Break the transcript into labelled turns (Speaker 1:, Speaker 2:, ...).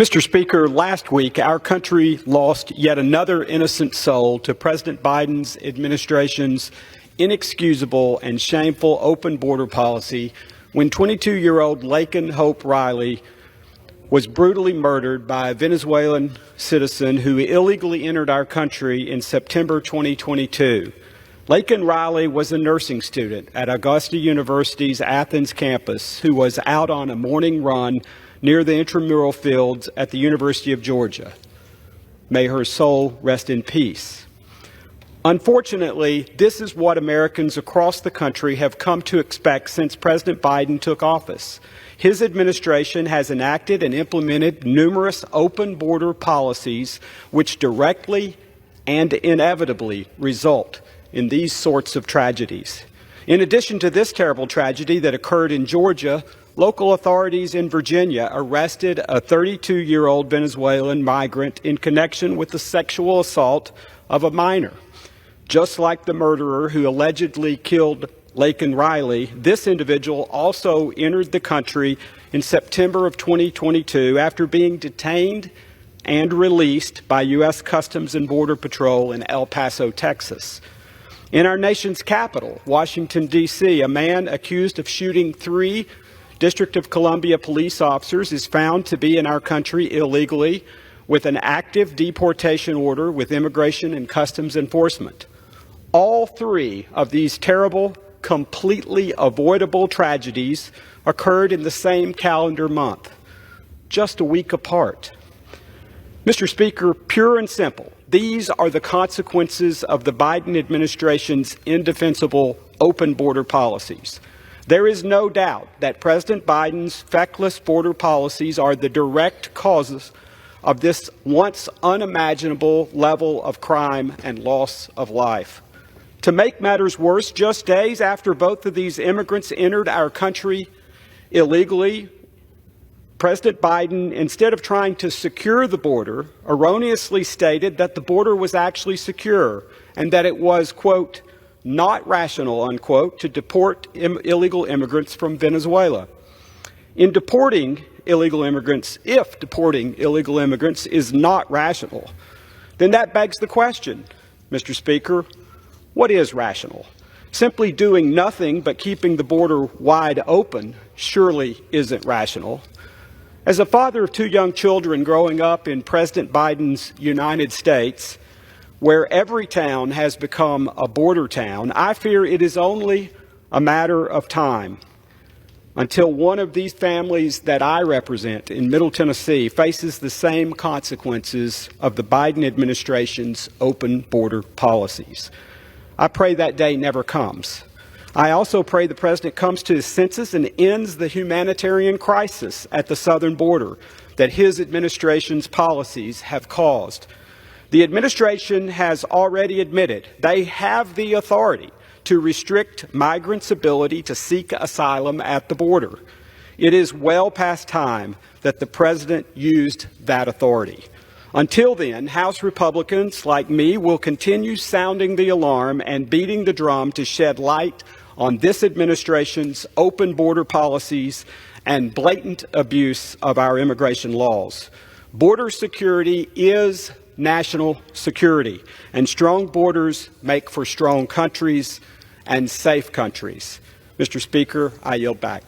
Speaker 1: Mr. Speaker, last week our country lost yet another innocent soul to President Biden's administration's inexcusable and shameful open border policy when 22-year-old Laken Hope Riley was brutally murdered by a Venezuelan citizen who illegally entered our country in September 2022. Laken Riley was a nursing student at Augusta University's Athens campus who was out on a morning run near the intramural fields at the University of Georgia. May her soul rest in peace. Unfortunately, this is what Americans across the country have come to expect since President Biden took office. His administration has enacted and implemented numerous open border policies which directly and inevitably result in these sorts of tragedies. In addition to this terrible tragedy that occurred in Georgia, local authorities in Virginia arrested a 32-year-old Venezuelan migrant in connection with the sexual assault of a minor. Just like the murderer who allegedly killed Laken Riley, this individual also entered the country in September of 2022 after being detained and released by U.S. Customs and Border Patrol in El Paso, Texas. In our nation's capital, Washington, D.C., a man accused of shooting 3 District of Columbia police officers is found to be in our country illegally with an active deportation order with Immigration and Customs Enforcement. All 3 of these terrible, completely avoidable tragedies occurred in the same calendar month, just a week apart. Mr. Speaker, pure and simple, these are the consequences of the Biden administration's indefensible open border policies. There is no doubt that President Biden's feckless border policies are the direct causes of this once unimaginable level of crime and loss of life. To make matters worse, just days after both of these immigrants entered our country illegally, President Biden, instead of trying to secure the border, erroneously stated that the border was actually secure and that it was, quote, not rational, unquote, to deport illegal immigrants from Venezuela. In deporting illegal immigrants, if deporting illegal immigrants is not rational, then that begs the question, Mr. Speaker, what is rational? Simply doing nothing but keeping the border wide open surely isn't rational. As a father of 2 young children growing up in President Biden's United States, where every town has become a border town, I fear it is only a matter of time until one of these families that I represent in Middle Tennessee faces the same consequences of the Biden administration's open border policies. I pray that day never comes. I also pray the president comes to his senses and ends the humanitarian crisis at the southern border that his administration's policies have caused. The administration has already admitted they have the authority to restrict migrants' ability to seek asylum at the border. It is well past time that the president used that authority. Until then, House Republicans like me will continue sounding the alarm and beating the drum to shed light on this administration's open border policies and blatant abuse of our immigration laws. Border security is national security, and strong borders make for strong countries and safe countries. Mr. Speaker, I yield back.